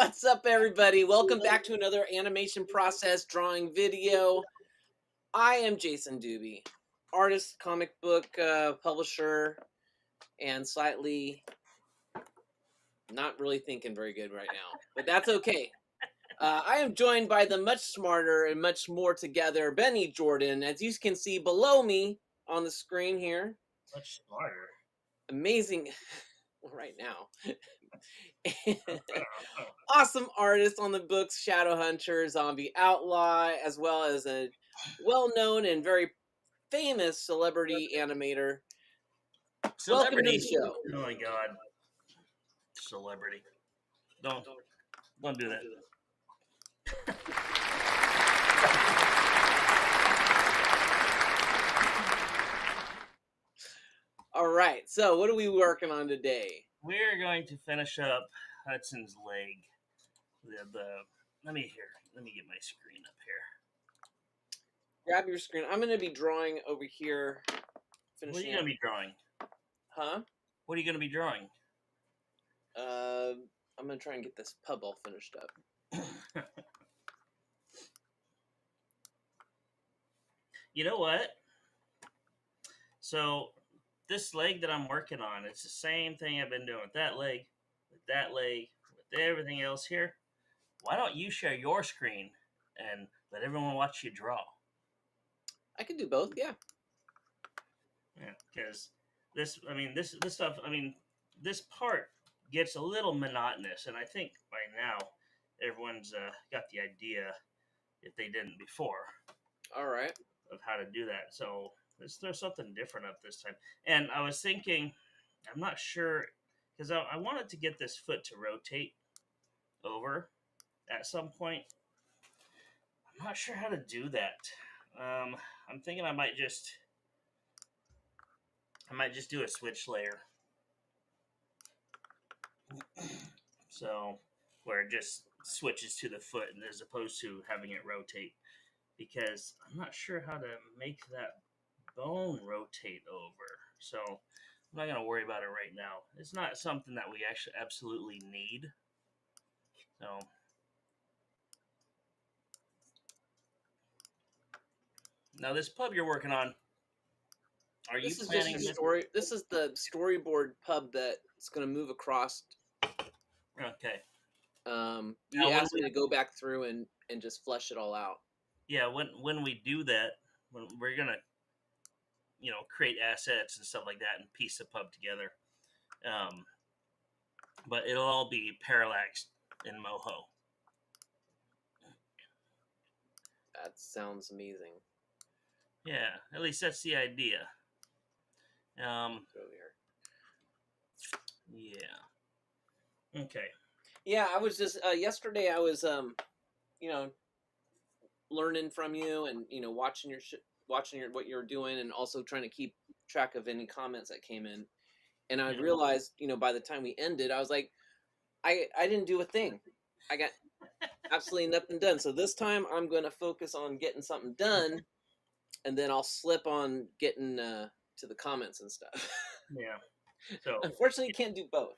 What's up, everybody? Welcome back to another animation process drawing video. I am Jason Dube, artist, comic book publisher, and slightly not really thinking very good right now, but that's okay. I am joined by the much smarter and much more together Benny Jordan, as you can see below me on the screen here. Much smarter. Amazing right now. Awesome artist on the books, Shadowhunter, Zombie Outlaw, as well as a well-known and very famous celebrity animator. Welcome to the show. Oh my god. Celebrity. Don't do that. All right, so what are we working on today? We're going to finish up Hudson's leg. Let me get my screen up here. Grab your screen. I'm going to be drawing over here. What are you going to be drawing? Huh? What are you going to be drawing? I'm going to try and get this pub all finished up. You know what? So this leg that I'm working on, it's the same thing I've been doing with that leg, with everything else here. Why don't you share your screen and let everyone watch you draw? I could do both, yeah. Yeah, because this stuff, this part gets a little monotonous, and I think by now everyone's got the idea, if they didn't before. All right. Of how to do that. So let's throw something different up this time. And I was thinking, I'm not sure, because I wanted to get this foot to rotate over at some point. I'm not sure how to do that. I'm thinking I might just do a switch layer. So where it just switches to the foot as opposed to having it rotate. Because I'm not sure how to make that bone rotate over. So I'm not going to worry about it right now. It's not something that we actually absolutely need. So now this pub you're working on, are you planning just a story? This is the storyboard pub that's going to move across. Okay. You asked me to go back through and just flesh it all out. Yeah, when we do that, when we're gonna, create assets and stuff like that and piece the pub together, but it'll all be parallaxed in MOHO. That sounds amazing. Yeah, at least that's the idea. Over here. Yeah. Okay. Yeah, I was just yesterday. I was learning from you and watching what you're doing, and also trying to keep track of any comments that came in. And I realized, by the time we ended, I was like, I didn't do a thing. I got absolutely nothing done. So this time I'm going to focus on getting something done, and then I'll slip on getting to the comments and stuff. Yeah. So unfortunately, you can't do both.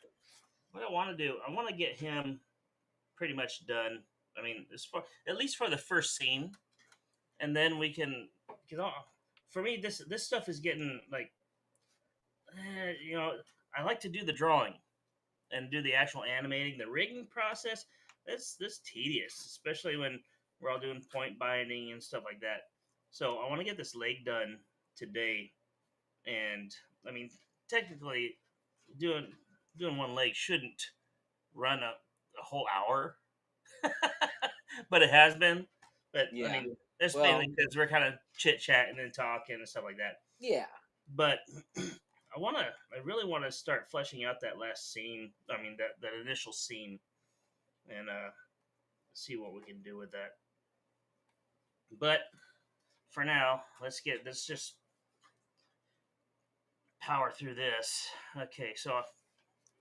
What I want to do, I want to get him pretty much done. I mean, at least for the first scene, and then we can. For me, this stuff is getting like, I like to do the drawing and do the actual animating. The rigging process, that's tedious, especially when we're all doing point binding and stuff like that. So I want to get this leg done today, and I mean, technically, doing one leg shouldn't run a whole hour. But it has been. But yeah. I mean, that's mainly because we're kind of chit-chatting and talking and stuff like that. Yeah. But I really want to start fleshing out that last scene. I mean, that initial scene, and see what we can do with that. But for now, let's just power through this. Okay, so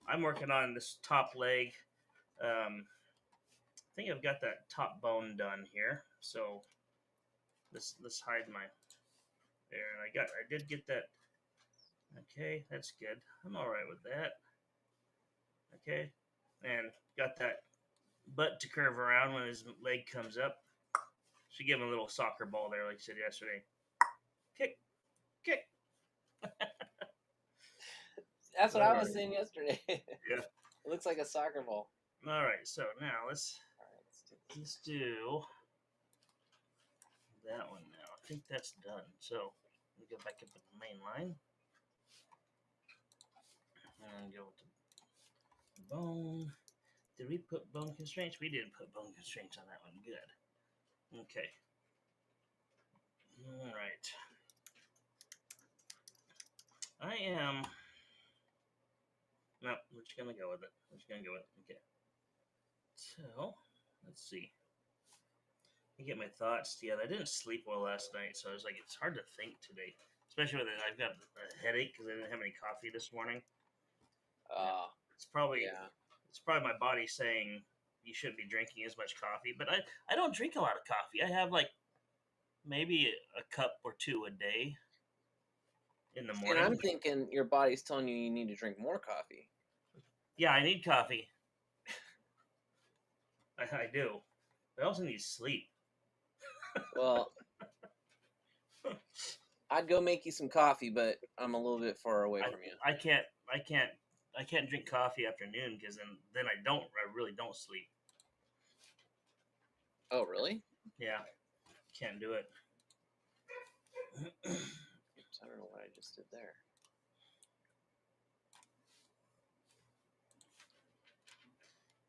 I'm working on this top leg. I think I've got that top bone done here. So let's hide my there, and I did get that. Okay, that's good. I'm all right with that. Okay, and got that butt to curve around when his leg comes up. Should give him a little soccer ball there, like you said yesterday. Kick, kick. That's what I was saying yesterday. Yeah. It looks like a soccer ball. All right, so now let's do that one now. I think that's done. So we go back up in the main line and go with the bone. Did we put bone constraints? We didn't put bone constraints on that one. Good. Okay. All right. I am. No, we're just gonna go with it. We're just gonna go with it. Okay. So let's see. I get my thoughts together. I didn't sleep well last night, so I was like, it's hard to think today, especially with it. I've got a headache because I didn't have any coffee this morning. It's probably my body saying you shouldn't be drinking as much coffee, but I don't drink a lot of coffee. I have like maybe a cup or two a day in the morning. And I'm thinking your body's telling you need to drink more coffee. Yeah, I need coffee. I do. But I also need sleep. Well, I'd go make you some coffee, but I'm a little bit far away from you. I can't drink coffee after noon because then I really don't sleep. Oh, really? Yeah, can't do it. Oops, I don't know what I just did there.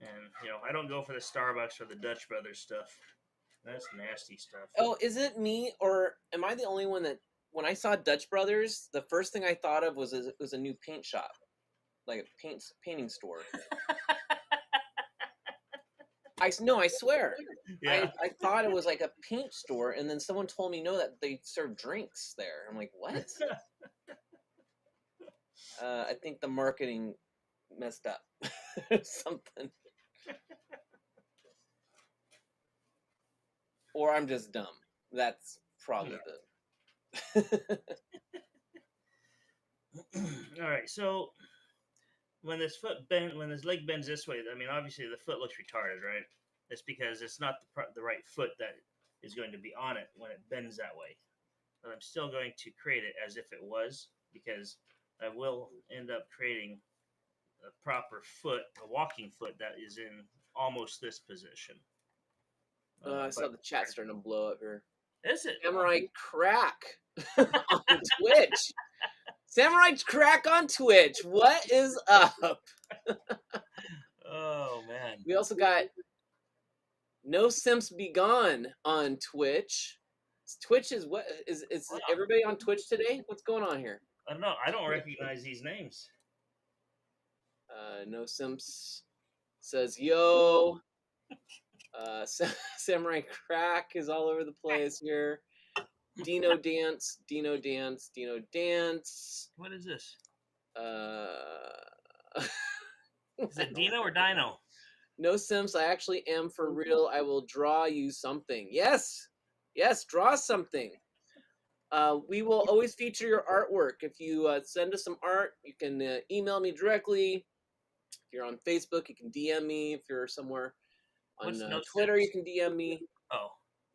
And I don't go for the Starbucks or the Dutch Brothers stuff. That's nasty stuff. Oh, is it me, or am I the only one that when I saw Dutch Brothers, the first thing I thought of was a new paint shop, like a painting store. I swear. Yeah. I thought it was like a paint store, and then someone told me no, that they serve drinks there. I'm like, what? I think the marketing messed up. Something. Or I'm just dumb. That's probably the. All right, so when this leg bends this way, I mean, obviously the foot looks retarded, right? That's because it's not the right foot that is going to be on it when it bends that way. But I'm still going to create it as if it was, because I will end up creating a proper foot, a walking foot that is in almost this position. I saw the chat starting to blow up here. Is it? Samurai Crack on Twitch. Samurai Crack on Twitch. What is up? Oh, man. We also got No Simps Be Gone on Twitch. Twitch is what is everybody on Twitch today? What's going on here? I don't know. I don't recognize these names. No Simps says yo. Samurai Crack is all over the place here. Dino Dance. What is this? Is it Dino or Dino? No Simps, I actually am for real. I will draw you something. Yes, draw something. We will always feature your artwork. If you send us some art, you can email me directly. If you're on Facebook, you can DM me. If you're somewhere on Twitter, you can DM me. Oh.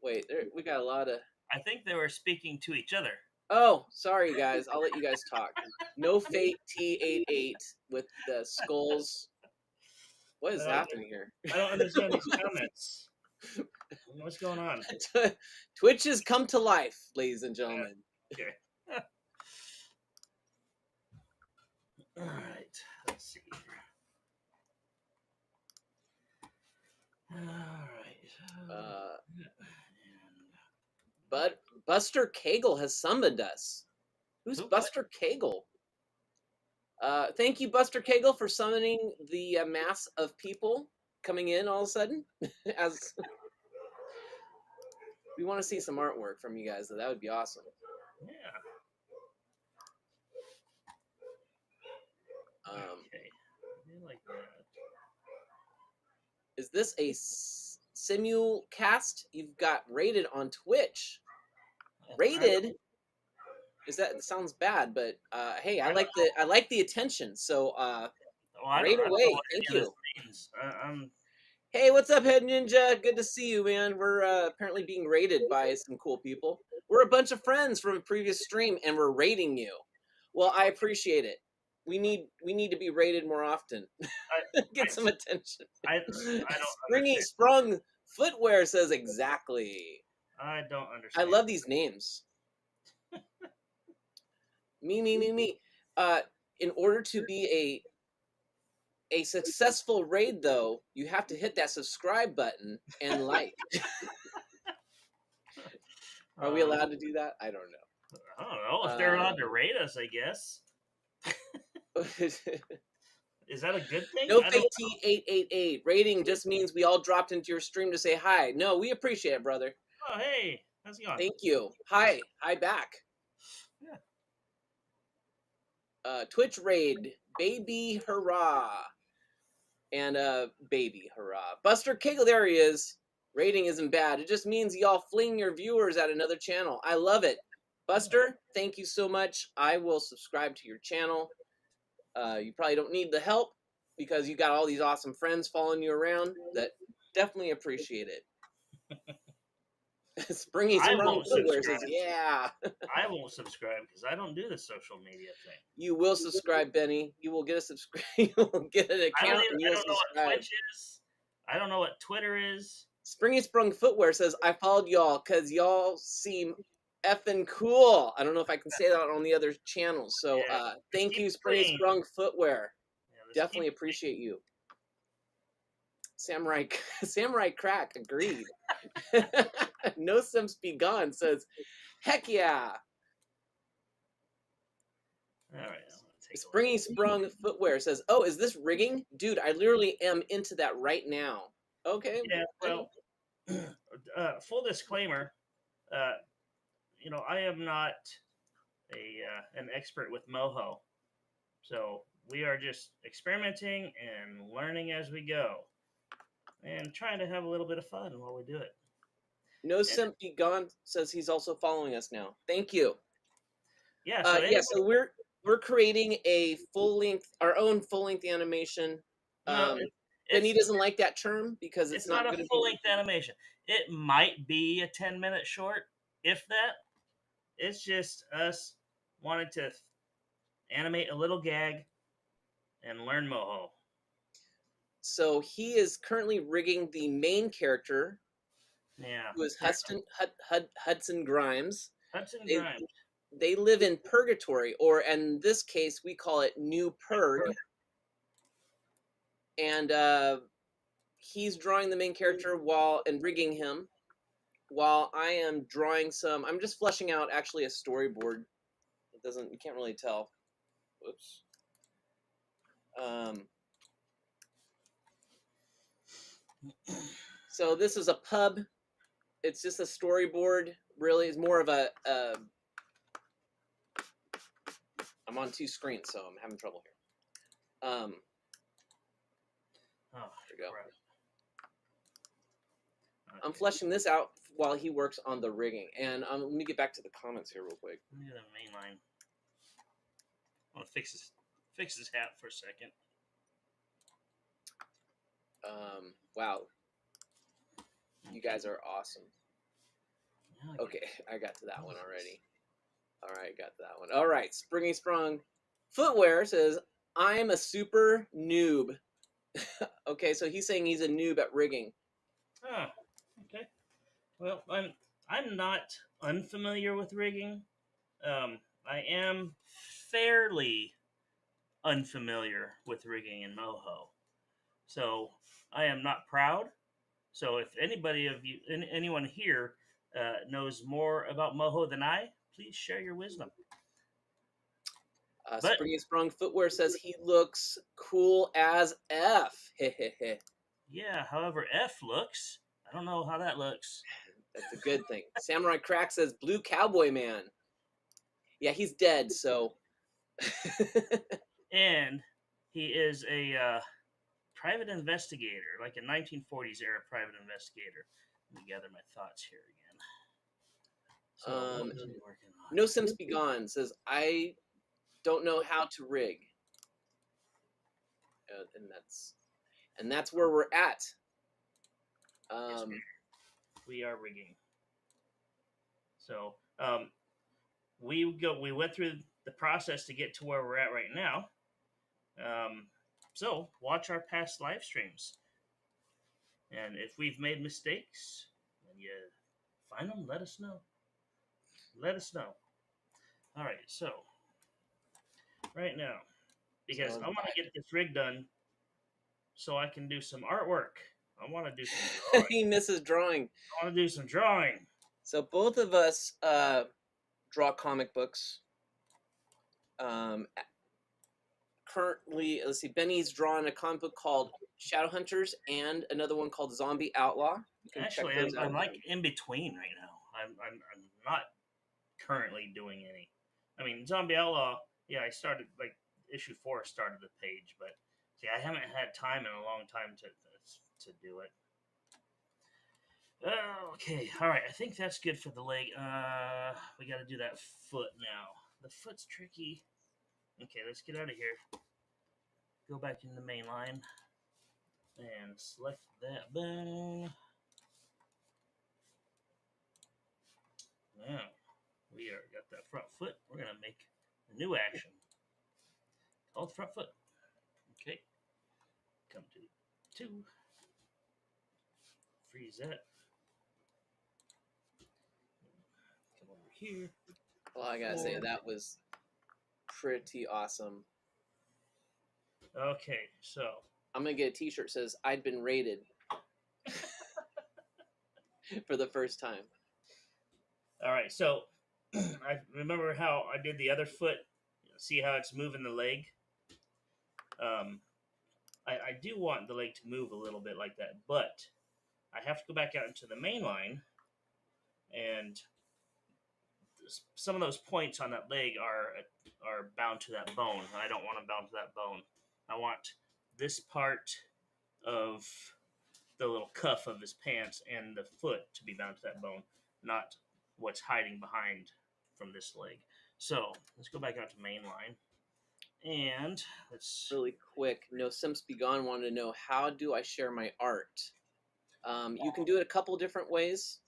Wait, we got a lot of... I think they were speaking to each other. Oh, sorry, guys. I'll let you guys talk. No Fate T88 with the skulls. What is happening here? I don't understand these comments. What's going on? Twitch has come to life, ladies and gentlemen. Okay. All right. Let's see here. All right. But Buster Cagle has summoned us. Who's Buster Cagle? Thank you, Buster Cagle, for summoning the mass of people coming in all of a sudden. As we want to see some artwork from you guys, that would be awesome. Yeah. Okay. I like that. Is this a simulcast you've got rated on Twitch? Rated? That sounds bad, but hey, I like the attention. So right away, thank you. Hey, what's up, Head Ninja? Good to see you, man. We're apparently being raided by some cool people. We're a bunch of friends from a previous stream, and we're raiding you. Well, I appreciate it. We need to be raided more often. Get some attention. I don't Springy understand. Sprung Footwear says exactly. I don't I understand. love these names. Me. In order to be a successful raid, though, you have to hit that subscribe button and like. Are we allowed to do that? I don't know. I don't know if they're allowed to rate us. I guess is that a good thing? No I fake don't. T888. Rating just means we all dropped into your stream to say hi. No, we appreciate it, brother. Oh, hey, how's it going? Thank you. Hi back. Yeah. Twitch raid, baby hurrah, and baby hurrah. Buster Kegel, there he is. Rating isn't bad. It just means y'all fling your viewers at another channel. I love it. Buster, thank you so much. I will subscribe to your channel. You probably don't need the help because you got all these awesome friends following you around that definitely appreciate it. Springy Sprung Footwear says, yeah. I won't subscribe because I don't do the social media thing. You will subscribe, Benny. You will get a subscribe. You will get an account. I don't know what Twitch is. I don't know what Twitter is. Springy Sprung Footwear says, I followed y'all because y'all seem effing cool. I don't know if I can say that on the other channels. So Yeah, thank you, Springy Sprung Footwear. Yeah, Definitely appreciate you. Samurai Crack agreed. No Sims Be Gone says, heck yeah. All right. Springy Sprung Footwear says, oh, is this rigging? Dude, I literally am into that right now. Okay. Yeah, well, full disclaimer, I am not an expert with MOHO. So we are just experimenting and learning as we go and trying to have a little bit of fun while we do it. No Simp Be Gone says he's also following us now. Thank you. Yeah, so we're creating a our own full-length animation. Benny doesn't like that term because it's not a full-length animation. It might be a 10-minute short, if that. It's just us wanting to animate a little gag and learn MOHO. So he is currently rigging the main character. Yeah. Who is Hudson Grimes. Hudson Grimes. They live in purgatory, or in this case, we call it New Purg. And he's drawing the main character and rigging him, while I am drawing some. I'm just fleshing out actually a storyboard. You can't really tell. Whoops. So this is a pub. It's just a storyboard. Really, it's more of a. I'm on two screens, so I'm having trouble here. Oh, there we go. Right. Okay. I'm fleshing this out while he works on the rigging. And let me get back to the comments here real quick. Let me get the main line. I want to fix his hat for a second. Wow. You guys are awesome. Okay, I got to that one already. All right, got to that one. All right, Springy Sprung Footwear says, I'm a super noob. Okay, so he's saying he's a noob at rigging. Oh, okay. Well, I'm not unfamiliar with rigging. I am fairly unfamiliar with rigging in MOHO. So I am not proud. So if anyone here knows more about MOHO than I, please share your wisdom. Springy Sprung Footwear says he looks cool as F. Yeah, however F looks, I don't know how that looks. That's a good thing. Samurai Crack says Blue Cowboy Man. Yeah, he's dead, so. And he is a private investigator, like a 1940s era private investigator. Let me gather my thoughts here again. So, what is he working on? No Sims Be Gone says, I don't know how to rig. And that's where we're at. Yes, Um, we are rigging. So we went through the process to get to where we're at right now. So watch our past live streams, and if we've made mistakes and you find them, let us know. Let us know. All right, so right now, because so I want to get this rig done so I can do some artwork. I want to do some drawing. he misses drawing. I want to do some drawing. So both of us draw comic books. Currently, let's see, Benny's drawing a comic book called Shadowhunters and another one called Zombie Outlaw. You can Actually, check those I'm out. like in between right now. I'm not currently doing any. I mean, Zombie Outlaw. Yeah, I started like issue 4 started the page, but see, I haven't had time in a long time to do it. Okay, all right. I think that's good for the leg. We got to do that foot now. The foot's tricky. Okay, let's get out of here. Go back in the main line and select that bone. Now we are got that front foot. We're gonna make a new action called front foot. Okay, come to 2. Freeze that. Come over here. Well, I gotta say that was pretty awesome. Okay, so I'm gonna get a T-shirt that says "I'd been raided" for the first time. all right, so I remember how I did the other foot. See how it's moving the leg. I do want the leg to move a little bit like that, but I have to go back out into the main line, and some of those points on that leg are bound to that bone. I don't want them bound to that bone. I want this part of the little cuff of his pants and the foot to be bound to that bone, not what's hiding behind from this leg. So let's go back out to main line, and let's Really quick, No Simps Be Gone wanted to know, how do I share my art? You can do it a couple different ways.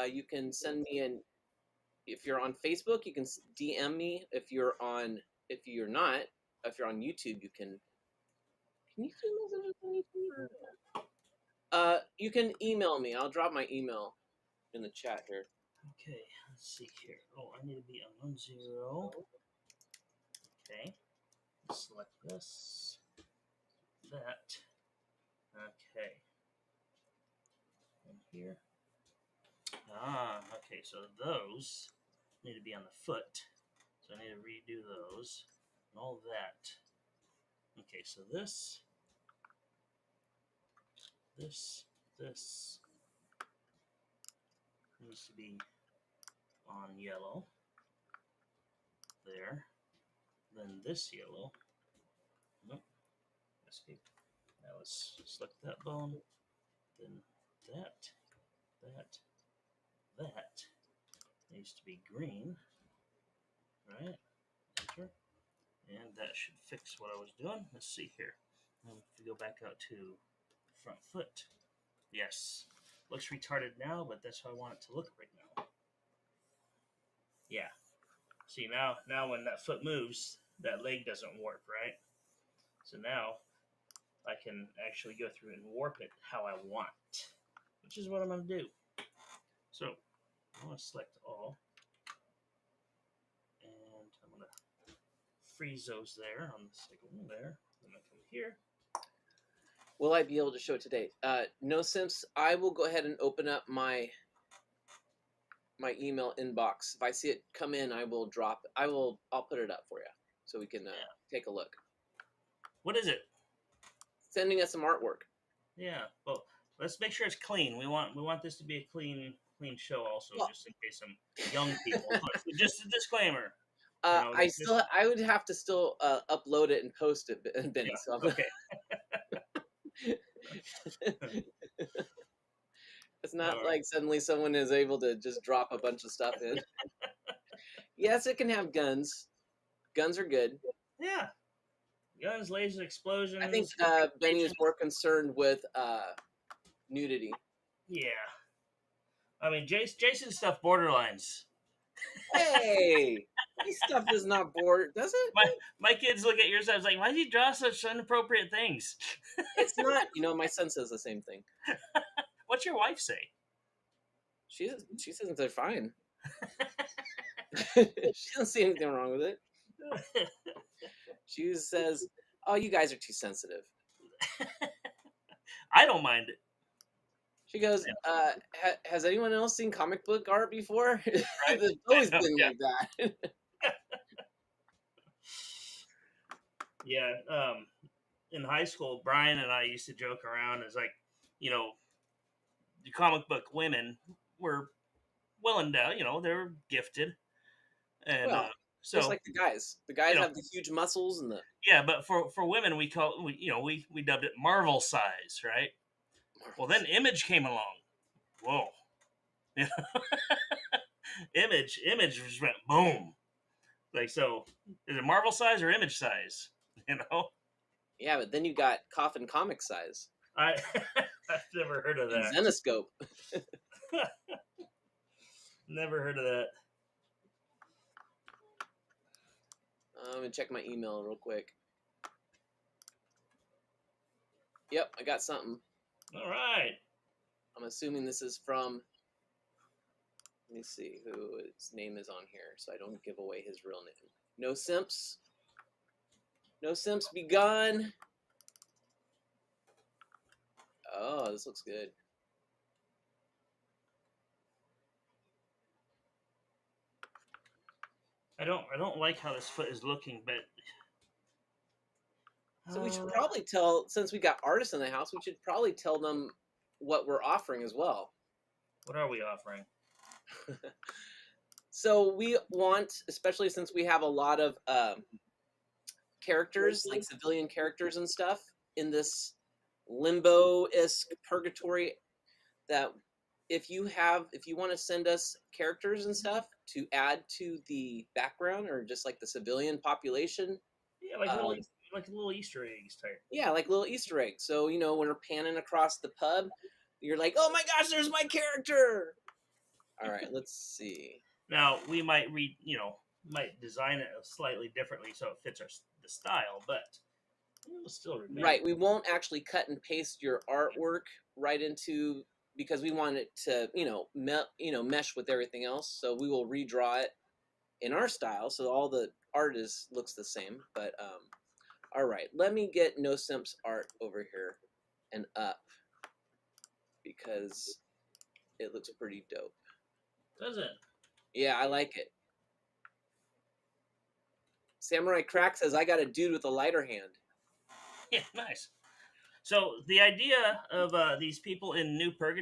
You can send me if you're on Facebook, you can DM me. If you're on YouTube, you can you send messages on YouTube? You can email me. I'll drop my email in the chat here. okay. Let's see here. Oh, I need to be on 0. Okay. Select this. That. Okay. And here. Okay, so those need to be on the foot. So I need to redo those. And all that. Okay, so this needs to be on yellow. There. Then this yellow. Nope. Escape. Now let's select that bone. Then that needs to be green. Right? Enter. And that should fix what I was doing. Let's see here. If we go back out to front foot. Yes. Looks retarded now, but that's how I want it to look right now. Yeah. See, now when that foot moves, that leg doesn't warp, right? So now I can actually go through and warp it how I want, which is what I'm going to do. So I'm going to select all, and I'm going to freeze those there on the second one there. Then I come here. Will I be able to show it today? No Simps, I will go ahead and open up my email inbox. If I see it come in, I will drop it. I'll put it up for you so we can take a look. What is it? Sending us some artwork. Yeah, well, let's make sure it's clean. We want this to be a clean show also, well, just in case some young people. Just a disclaimer. I would have to still upload it and post it, Benny. Yeah, so okay. It's not like suddenly someone is able to just drop a bunch of stuff in. Yes, it can have guns. Guns are good. Yeah. Guns, lasers, explosions. I think Benny is more concerned with nudity. Yeah. I mean, Jason's stuff borderlines. Hey, my stuff is not bored, does it? My kids look at yours. I was like, why did you draw such inappropriate things? It's not. You know, my son says the same thing. What's your wife say? She says they're fine. She doesn't see anything wrong with it. She says, "Oh, you guys are too sensitive." I don't mind it. She goes, "Has anyone else seen comic book art before?" Right? It's always I know, been yeah. like that. Yeah. In high school, Brian and I used to joke around as like, you know, the comic book women were well endowed. You know, they were gifted, and Well, just so like the guys. The you guys know, have the huge muscles and the yeah. But for women, we dubbed it Marvel size, right? Well, then Image came along. Whoa, you know, Image just went boom. Like, so, is it Marvel size or Image size? You know, Yeah, but then you got Coffin comic size I I've never heard of and that. Zenoscope. Never heard of that. Let me check my email real quick. Yep, I got something. All right. I'm assuming this is from. Let me see who his name is on here, so I don't give away his real name. No simps. No simps begun. Oh, this looks good. I don't like how this foot is looking, but So we should probably tell, since we got artists in the house, we should probably tell them what we're offering as well. what are we offering? So we want, especially since we have a lot of characters, like civilian characters and stuff, in this limbo-esque purgatory, that if you want to send us characters and stuff to add to the background or just like the civilian population, Yeah, like little Easter eggs type. yeah, like little Easter eggs. So when we're panning across the pub, you're like, oh my gosh, there's my character. All right, let's see. Now we might might design it slightly differently so it fits the style, but it will still remain. Right, we won't actually cut and paste your artwork right into, because we want it to mesh with everything else. So we will redraw it in our style, so all the art looks the same. But all right, let me get No Simps art over here and up, because it looks pretty dope. Does it? Yeah, I like it. Samurai Crack says, I got a dude with a lighter hand. Yeah, nice. So the idea of these people in New Purg,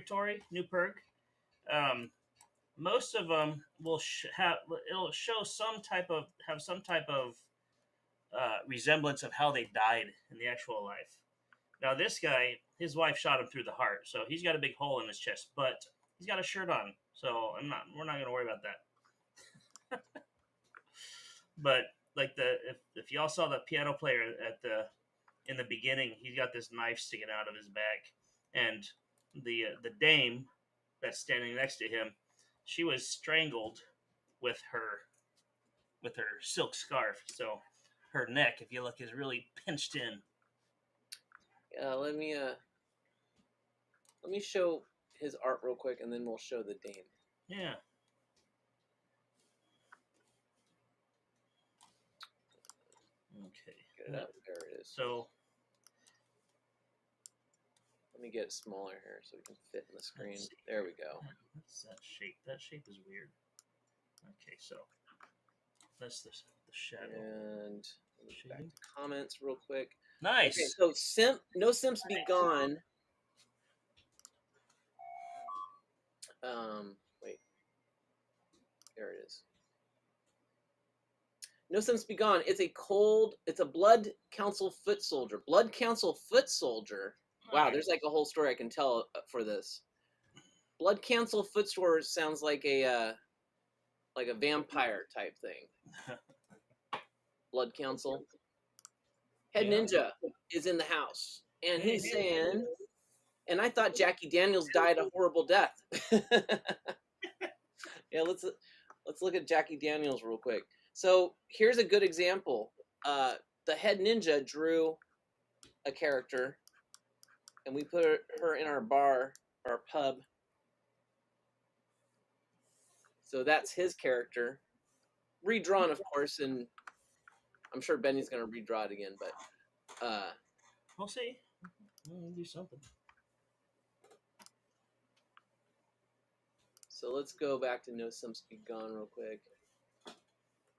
most of them will it'll show some type of resemblance of how they died in the actual life. Now this guy, his wife shot him through the heart, so he's got a big hole in his chest, but he's got a shirt on, so we're not gonna worry about that. But like if y'all saw the piano player in the beginning, he's got this knife sticking out of his back, and the dame that's standing next to him, she was strangled with her silk scarf, so her neck, if you look, is really pinched in. Let me show his art real quick, and then we'll show the dame. Yeah. Okay. Get it up. There it is. So let me get it smaller here so we can fit in the screen. There we go. What's that shape? That shape is weird. Okay, so that's the shadow. And back to comments real quick. Nice. Okay, so No Simps Be Gone. Wait. There it is. No Simps Be Gone. It's a Blood Council foot soldier. Blood Council foot soldier. Wow, there's like a whole story I can tell for this. Blood Council foot soldier sounds like a vampire type thing. Blood Council. Head Ninja is in the house, and he's saying, And I thought Jackie Daniels died a horrible death. Yeah, let's look at Jackie Daniels real quick. So here's a good example. The head ninja drew a character, and we put her in our bar, our pub. So that's his character, redrawn, of course, and I'm sure Benny's gonna redraw it again. But we'll see. We'll do something. so let's go back to No Simps Be Gone real quick.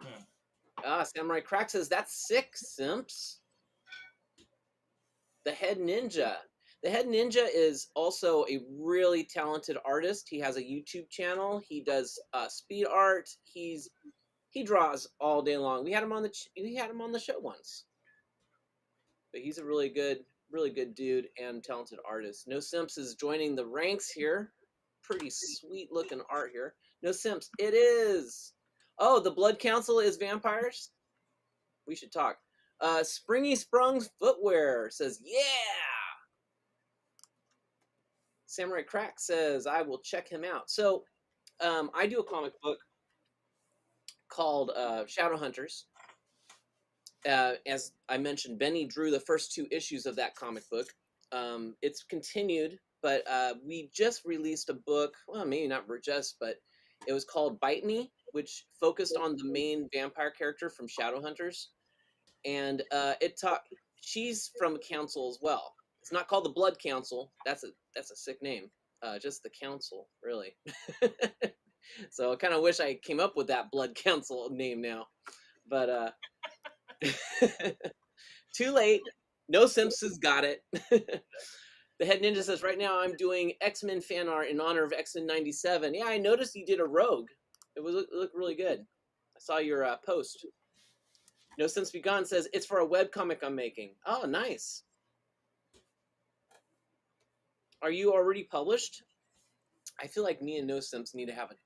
Hmm. Samurai Crack says that's 6 simps. The Head Ninja. The Head Ninja is also a really talented artist. He has a YouTube channel. He does speed art. He draws all day long. We had him on the show once. But he's a really good dude and talented artist. No Simps is joining the ranks here. Pretty sweet looking art here. No Simps, it is. Oh, the Blood Council is vampires? We should talk. Springy Sprung's Footwear says, yeah. Samurai Crack says, I will check him out. So I do a comic book called Shadowhunters. As I mentioned, Benny drew the first 2 issues of that comic book. It's continued, but we just released a book. Well, maybe not just, but it was called Bite Me, which focused on the main vampire character from Shadowhunters. And she's from a council as well. It's not called the Blood Council. That's a sick name. Just the council, really. So I kind of wish I came up with that Blood Council name now, but too late. No Simpsons got it. The Head Ninja says, right now I'm doing X-Men fan art in honor of X-Men 97. Yeah, I noticed you did a rogue. It looked really good. I saw your post. No Simps Be Gone says, it's for a webcomic I'm making. Oh, nice. Are you already published? I feel like me and No Simps need to have a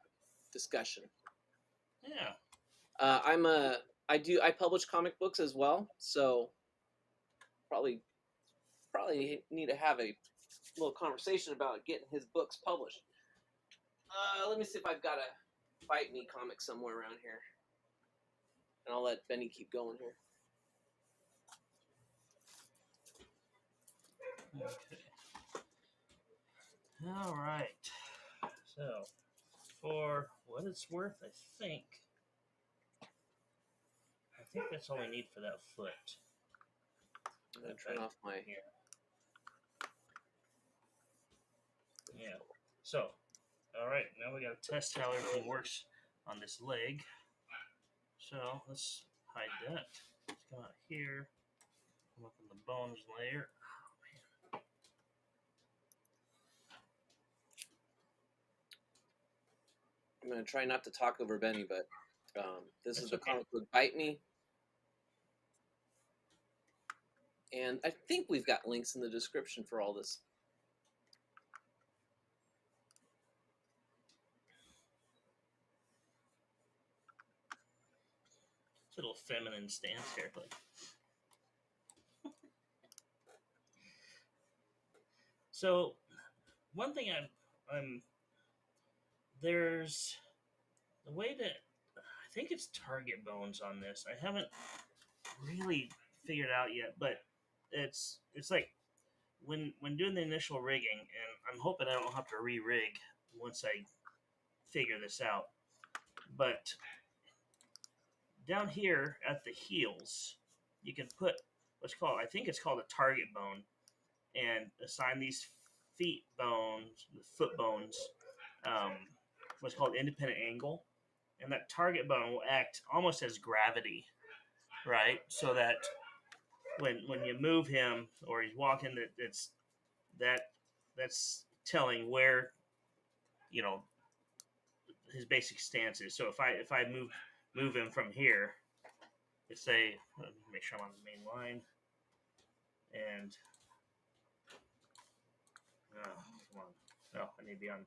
discussion. Yeah. I publish comic books as well, so probably need to have a little conversation about getting his books published. Let me see if I've got a Fight Me comic somewhere around here. And I'll let Benny keep going here. Okay. All right. So, for what it's worth, I think that's all I need for that foot. I'm gonna turn off my. Yeah. So, all right. Now we gotta test how everything works on this leg. So let's hide that. Let's come out here. Come up in the bones layer. Oh man. I'm gonna try not to talk over Benny, but this That's is the okay. comic book Bite Me. And I think we've got links in the description for all this. Little feminine stance here, but so one thing I'm there's the way that I think it's target bones on this. I haven't really figured out yet, but it's like when doing the initial rigging, and I'm hoping I don't have to re-rig once I figure this out. But down here at the heels, you can put I think it's called a target bone, and assign these feet bones, the foot bones, what's called independent angle, and that target bone will act almost as gravity, right? So that when you move him or he's walking, that's telling where his basic stance is. So if I move him from here, let's say, let me make sure I'm on the main line, and come on, no, I need to be on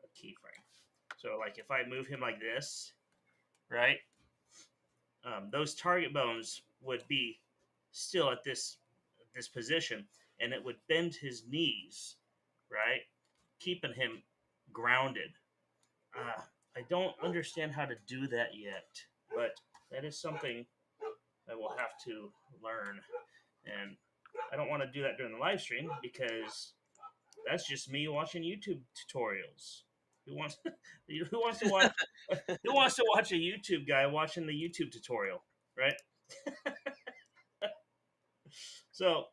a keyframe. So like if I move him like this, right, those target bones would be still at this position, and it would bend his knees, right, keeping him grounded. I don't understand how to do that yet, but that is something I will have to learn. And I don't want to do that during the live stream because that's just me watching YouTube tutorials. Who wants who wants to watch who wants to watch a YouTube guy watching the YouTube tutorial, right? So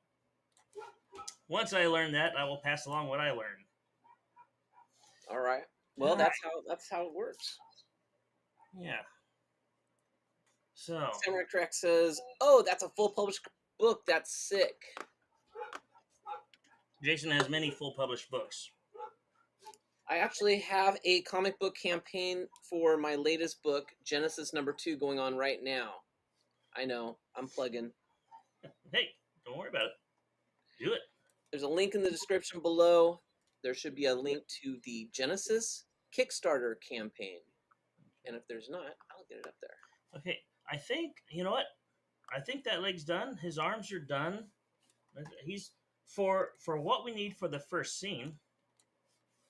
once I learn that, I will pass along what I learned. All right. Well, All right. that's how it works. Yeah. So Samurai Crack says, "Oh, that's a full published book. That's sick." Jason has many full published books. I actually have a comic book campaign for my latest book, Genesis #2, going on right now. I know, I'm plugging. Hey, don't worry about it. Do it. There's a link in the description below. There should be a link to the Genesis Kickstarter campaign. And if there's not, I'll get it up there. Okay, I think, you know what? I think that leg's done. His arms are done. He's for what we need for the first scene.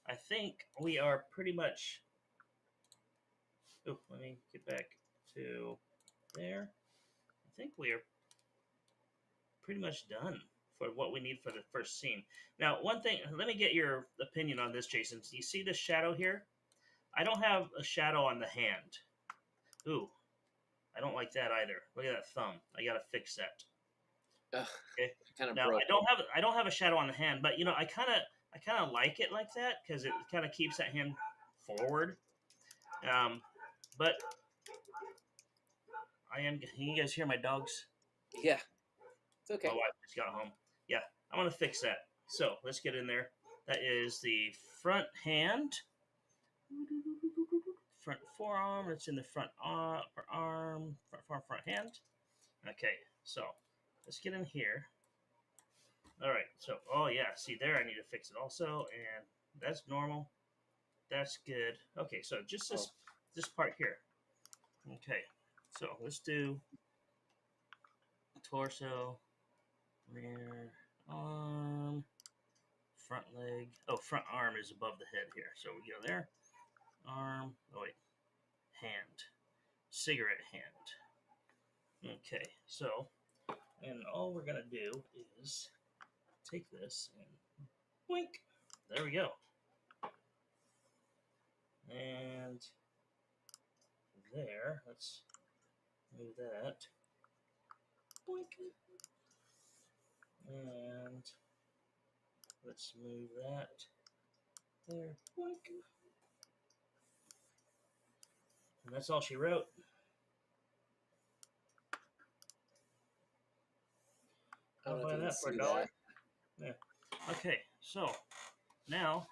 I think we are pretty much. Oh, let me get back to there. I think we are pretty much done for what we need for the first scene. Now, one thing, let me get your opinion on this, Jason. Do you see this shadow here? I don't have a shadow on the hand. Ooh, I don't like that either. Look at that thumb. I gotta fix that. Ugh, Okay. kind of Now broke. I don't have a shadow on the hand, but you know I kind of like it like that because it kind of keeps that hand forward. But can you guys hear my dogs? Yeah, it's okay. My wife just got home. Yeah, I'm gonna fix that. So let's get in there. That is the front hand, front forearm. It's in the front arm, front forearm, front hand. Okay, so let's get in here. All right, so, oh yeah, see there, I need to fix it also, and that's normal. That's good. Okay, so just this part here. Okay, so let's do torso, rear arm, front leg. Oh, front arm is above the head here. So we go there. Arm, oh wait, hand, cigarette hand. Okay, so, and all we're gonna do is take this and boink. There we go. And there, let's move that. Boink. And let's move that. There. Boink. And that's all she wrote. I don't know I'll if buy you can that for see $1. that. Yeah. Okay, so now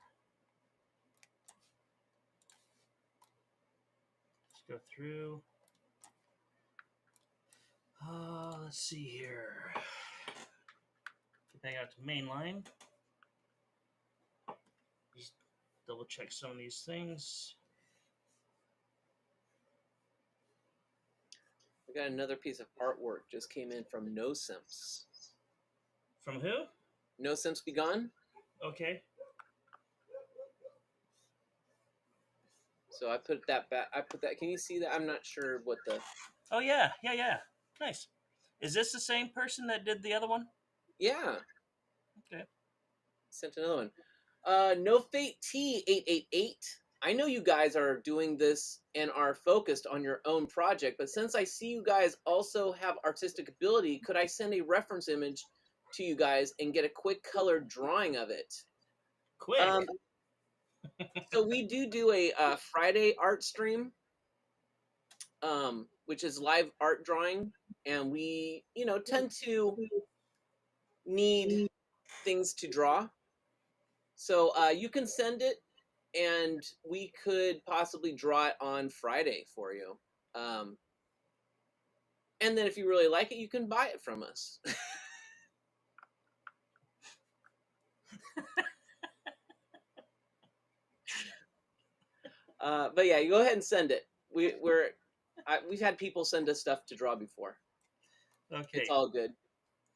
let's go through. Let's see here. Get back out to mainline. Just double check some of these things. We got another piece of artwork just came in from No Simps. From who? No Simps Be Gone. Okay. So I put that back. I put that. Can you see that? I'm not sure what the. Oh yeah. Nice. Is this the same person that did the other one? Yeah. Okay. Sent another one. No Fate T888. I know you guys are doing this and are focused on your own project, but since I see you guys also have artistic ability, could I send a reference image to you guys and get a quick colored drawing of it? Quick. So we do a Friday art stream, which is live art drawing, and we tend to need things to draw. So you can send it, and we could possibly draw it on Friday for you. And then if you really like it, you can buy it from us. But yeah, you go ahead and send it. We've had people send us stuff to draw before. Okay. It's all good.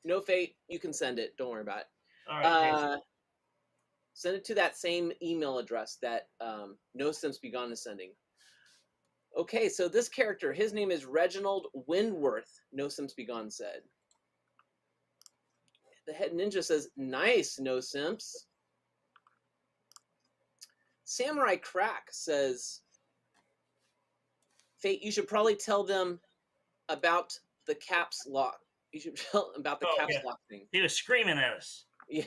No Fate, you can send it. Don't worry about it. All right, Jason. Send it to that same email address that No Simps Begone is sending. Okay, so this character, his name is Reginald Windworth, No Simps Begone said. The head ninja says, nice, No Simps. Samurai Crack says, Fate, you should probably tell them about the caps lock. You should tell them about the Oh, caps yeah. lock thing. He was screaming at us. Yeah.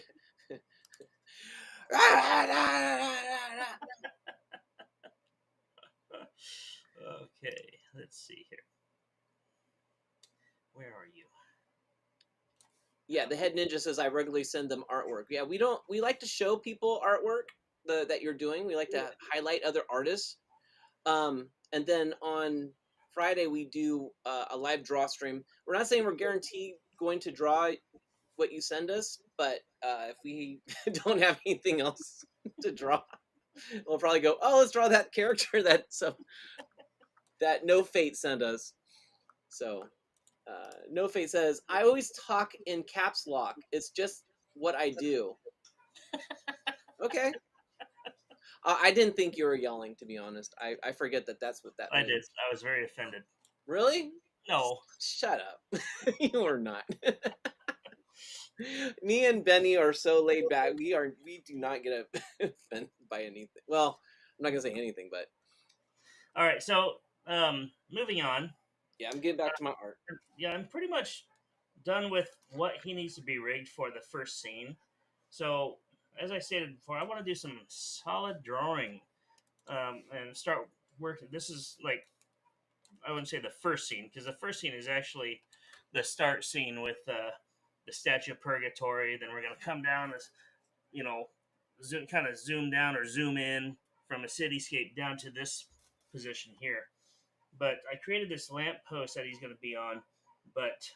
Okay, let's see here. Where are you? Yeah, the head ninja says I regularly send them artwork. Yeah, we like to show people artwork that you're doing. We like to highlight other artists. And then on Friday we do a live draw stream. We're not saying we're guaranteed going to draw what you send us, but if we don't have anything else to draw, we'll probably go, oh, let's draw that character that No Fate sent us. So No Fate says, I always talk in caps lock. It's just what I do. Okay. I didn't think you were yelling, to be honest. I forget that that's what that I means. did. I was very offended. Really? No. Shut up. You are not. Me and Benny are so laid back. We do not get offended by anything. Well, I'm not gonna say anything, but All right, so moving on. yeah, I'm getting back to my art. Yeah, I'm pretty much done with what he needs to be rigged for the first scene. So, as I stated before, I want to do some solid drawing and start working. This is like, I wouldn't say the first scene, because the first scene is actually the start scene with the Statue of Purgatory. Then we're going to come down as, kind of zoom down or zoom in from a cityscape down to this position here. But I created this lamp post that he's going to be on, but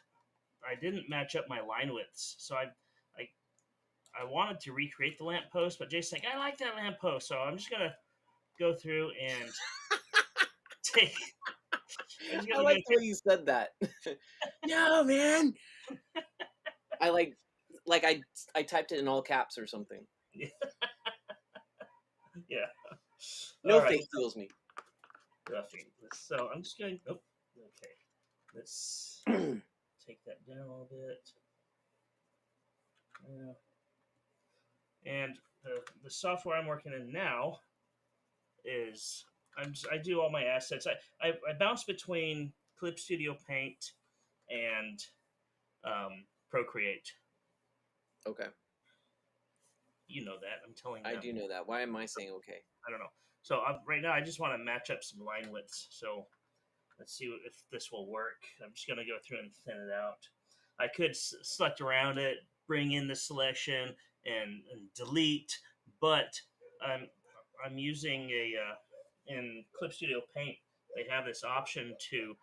I didn't match up my line widths. So I wanted to recreate the lamp post, but Jason's like, I like that lamp post, so I'm just gonna go through and take. I like the way you said that. No, man. I I typed it in all caps or something. Yeah. No Fate feels me. Roughing. So I'm just going. Oh, okay. Let's take that down a little bit. And the software I'm working in now is I do all my assets. I bounce between Clip Studio Paint and Procreate. Okay. You know that. I'm telling you. I do know that. Why am I saying okay? I don't know. So right now, I just want to match up some line widths. So let's see if this will work. I'm just going to go through and thin it out. I could select around it, bring in the selection, and delete, but I'm using in Clip Studio Paint, they have this option to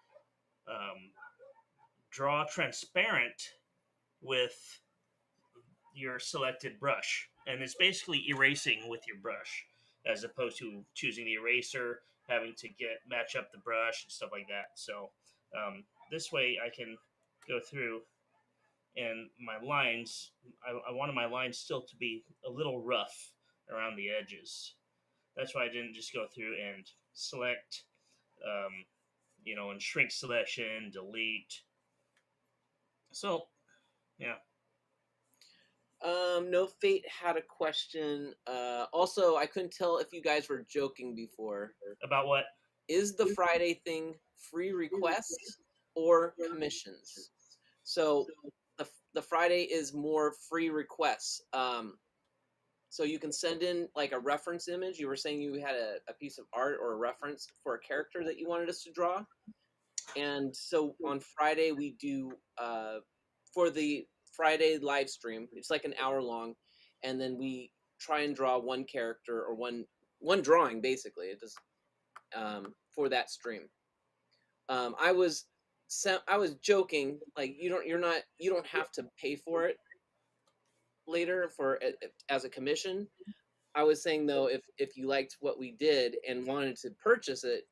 draw transparent with your selected brush, and it's basically erasing with your brush as opposed to choosing the eraser, having to match up the brush and stuff like that. So this way I can go through and my lines, I wanted my lines still to be a little rough around the edges. That's why I didn't just go through and select, and shrink selection, delete. So, yeah. No Fate had a question. Also, I couldn't tell if you guys were joking before. About what? Is the Friday thing free requests or commissions? So the Friday is more free requests. So you can send in like a reference image. You were saying you had a piece of art or a reference for a character that you wanted us to draw. And so on Friday we do for the Friday live stream, it's like an hour long, and then we try and draw one character or one drawing basically. It does for that stream. I was joking, like you don't have to pay for it later for as a commission. I was saying though, if you liked what we did and wanted to purchase it,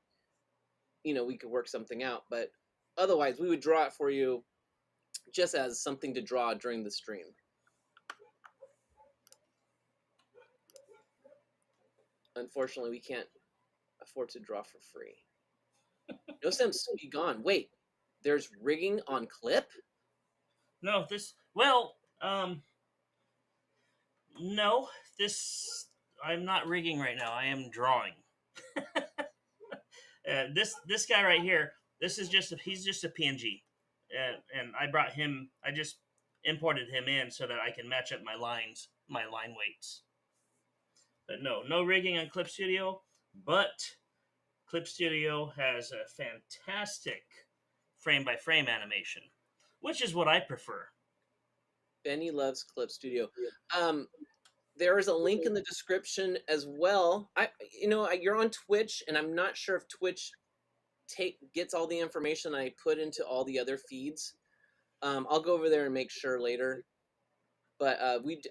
we could work something out. But otherwise, we would draw it for you just as something to draw during the stream. unfortunately, we can't afford to draw for free. No Sims, be gone. Wait, there's rigging on clip? No, this. Well, no, this. I'm not rigging right now. I am drawing. This guy right here. This is he's just a PNG, and I brought him. I just imported him in so that I can match up my lines, my line weights. But no rigging on Clip Studio. But Clip Studio has a fantastic frame by frame animation, which is what I prefer. Benny loves Clip Studio. There is a link in the description as well. You're on Twitch, and I'm not sure if Twitch gets all the information I put into all the other feeds. I'll go over there and make sure later. But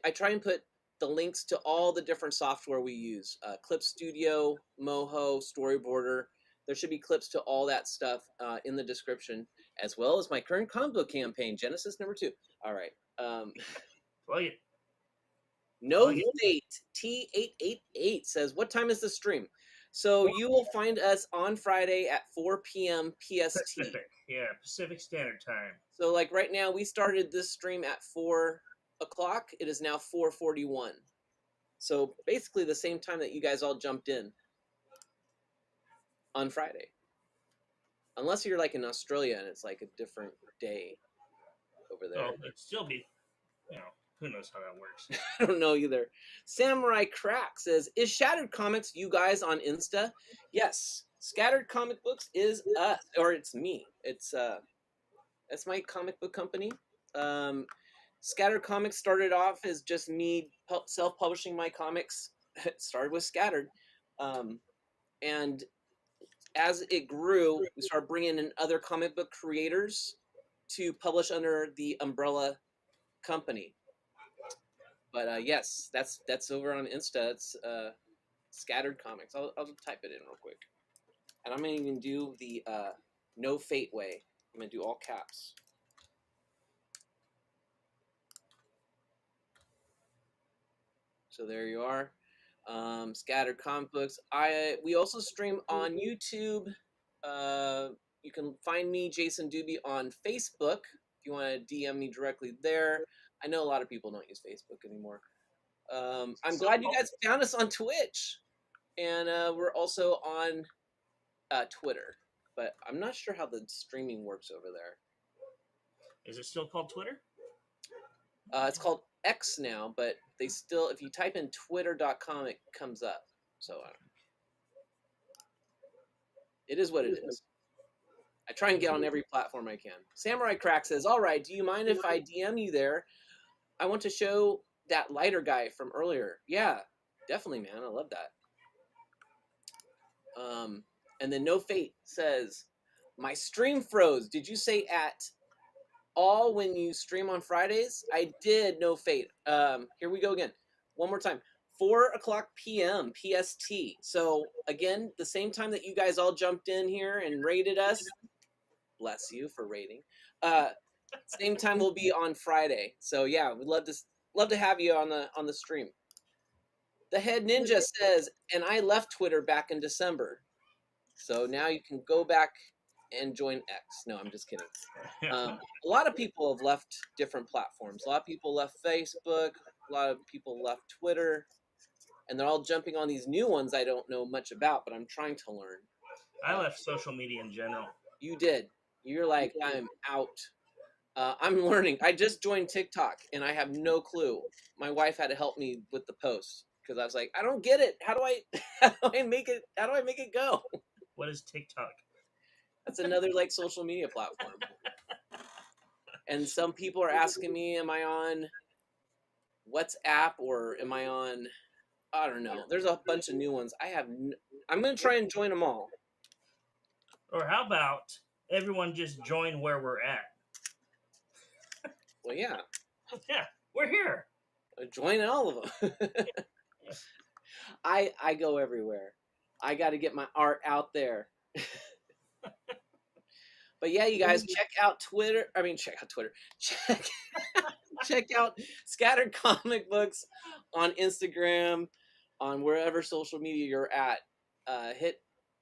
I try and put the links to all the different software we use: Clip Studio, MOHO, Storyboarder. There should be clips to all that stuff in the description, as well as my current comic book campaign, Genesis #2. All right. Plug it. No Fate T888 says, "What time is the stream?" So you will find us on Friday at 4 p.m. PST. Pacific. Yeah, Pacific Standard Time. So like right now, we started this stream at 4 o'clock. It is now 4:41. So basically the same time that you guys all jumped in on Friday. Unless you're like in Australia and it's like a different day over there. Oh, it'd still be, who knows how that works. I don't know either. Samurai Crack says, "Is Shattered Comics you guys on Insta?" Yes. Scattered Comic Books is us, or it's me. It's my comic book company. Scattered Comics started off as just me self-publishing my comics. It started with Scattered. And as it grew, we started bringing in other comic book creators to publish under the umbrella company. But yes, that's over on Insta. It's Scattered Comics. I'll type it in real quick. And I'm going to even do the No Fate way. I'm going to do all caps. So there you are. Scattered Comic Books. We also stream on YouTube. You can find me, Jason Dube, on Facebook if you want to DM me directly there. I know a lot of people don't use Facebook anymore. I'm glad you guys found us on Twitch. And we're also on Twitter. But I'm not sure how the streaming works over there. Is it still called Twitter? It's called X now, but they still, if you type in twitter.com, it comes up. So it is what it is. I try and get on every platform I can. Samurai Crack says, "All right, do you mind if I DM you there? I want to show that lighter guy from earlier." Yeah, definitely, man. I love that. And then No Fate says, "My stream froze. Did you say at all when you stream on Fridays?" I did, No Fate. Here we go again. One more time. 4 o'clock p.m. PST. So again, the same time that you guys all jumped in here and rated us. Bless you for rating. Same time will be on Friday. So yeah, we'd love to have you on the stream. The Head Ninja says, "And I left Twitter back in December. So now you can go back and join X." No, I'm just kidding. A lot of people have left different platforms. A lot of people left Facebook. A lot of people left Twitter. And they're all jumping on these new ones I don't know much about, but I'm trying to learn. I left social media in general. You did. You're like, I'm out. I'm learning. I just joined TikTok, and I have no clue. My wife had to help me with the post because I was like, I don't get it. How do I make it go? What is TikTok? That's another like social media platform. And some people are asking me, am I on WhatsApp or am I on, I don't know. There's a bunch of new ones. I'm going to try and join them all. Or how about everyone just join where we're at? Well, yeah. Yeah, we're here. Join all of them. I go everywhere. I got to get my art out there. But yeah, you guys check out Twitter. Check out Scattered Comic Books on Instagram. on wherever social media you're at.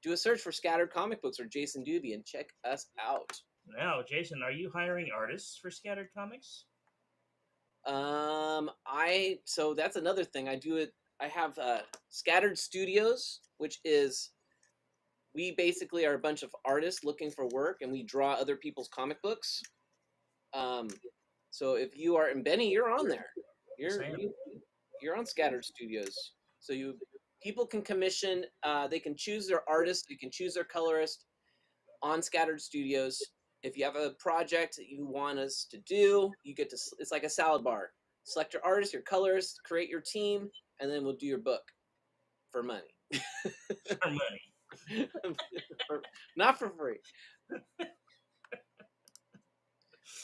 Do a search for Scattered Comic Books or Jason Dube and check us out. Now, Jason, are you hiring artists for Scattered Comics? So that's another thing. I have Scattered Studios, which is we basically are a bunch of artists looking for work, and we draw other people's comic books. So if you are, and Benny, you're on there. You're on Scattered Studios. So people can commission. They can choose their artist. You can choose their colorist on Scattered Studios. If you have a project that you want us to do, you get to. It's like a salad bar. Select your artist, your colorist, create your team, and then we'll do your book for money. For money. Not for free.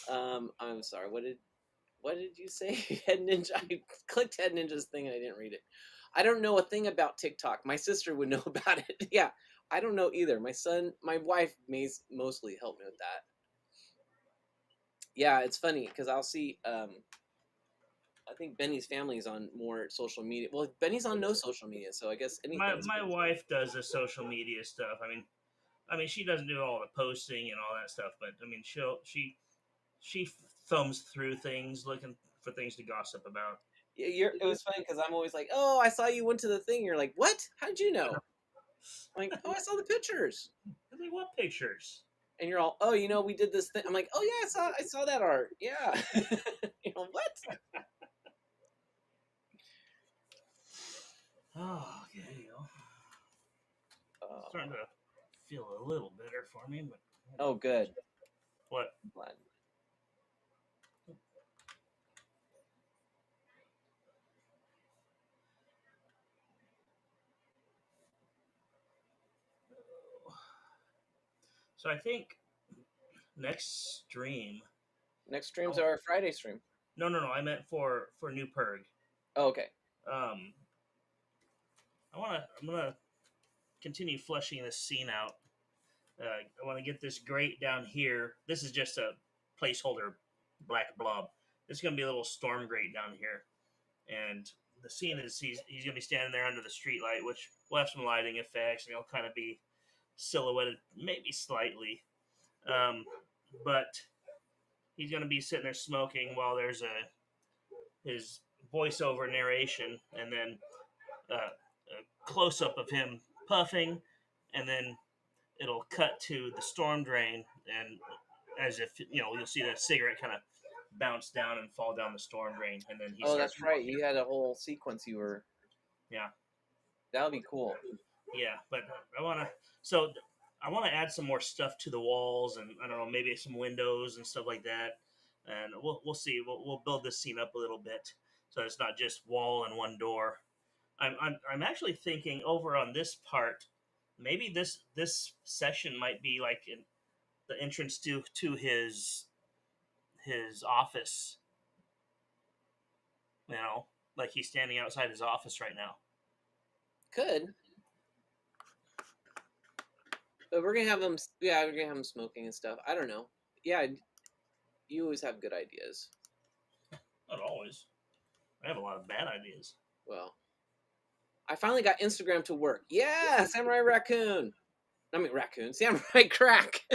I'm sorry. What did you say? Head Ninja. I clicked Head Ninja's thing and I didn't read it. I don't know a thing about TikTok. My sister would know about it. Yeah, I don't know either. My wife mostly help me with that. Yeah, it's funny because I'll see. I think Benny's family is on more social media. Well, Benny's on no social media, so I guess anything. My wife does the social media stuff. I mean, she doesn't do all the posting and all that stuff, but I mean, she thumbs through things, looking for things to gossip about. Yeah, it was funny because I'm always like, "Oh, I saw you went to the thing." You're like, "What? How did you know?" I'm like, "Oh, I saw the pictures." I'm like, what pictures? And you're all, "Oh, we did this thing." I'm like, "Oh yeah, I saw that art." Yeah. What? Oh, okay. Starting to feel a little better for me, but Oh, good. what? I'm glad. So I think next stream. Next streams are our Friday stream. No. I meant for New Purg. Oh, okay. I'm gonna continue fleshing this scene out. I want to get this grate down here. This is just a placeholder black blob. This is gonna be a little storm grate down here, and the scene is he's gonna be standing there under the street light, which will have some lighting effects, and he'll kind of be silhouetted, maybe slightly, but he's gonna be sitting there smoking while there's his voiceover narration, and then a close up of him puffing, and then it'll cut to the storm drain, and as if you'll see that cigarette kind of bounce down and fall down the storm drain, and then he. Oh, that's right. You had a whole sequence. Yeah. That would be cool. Yeah, but I want to add some more stuff to the walls, and I don't know, maybe some windows and stuff like that, and we'll see. We'll build this scene up a little bit so it's not just wall and one door. I'm actually thinking over on this part, maybe this session might be like the entrance to his office. Like he's standing outside his office right now. Could. But we're gonna have him. Yeah, we're gonna have him smoking and stuff. I don't know. Yeah, you always have good ideas. Not always. I have a lot of bad ideas. Well, I finally got Instagram to work. Yeah, Samurai Raccoon. I mean Raccoon. Samurai Crack.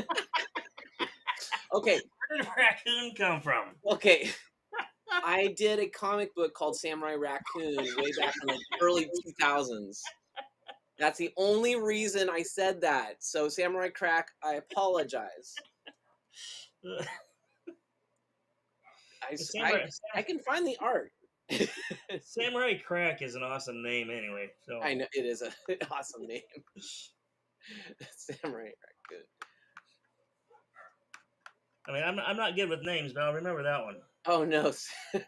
Okay. Where did Raccoon come from? Okay. I did a comic book called Samurai Raccoon way back in the early 2000s. That's the only reason I said that. So, Samurai Crack, I apologize. I can find the art. Samurai Crack is an awesome name anyway. So I know it is an awesome name. Samurai Raccoon. I mean, I'm not good with names, but I'll remember that one. Oh no,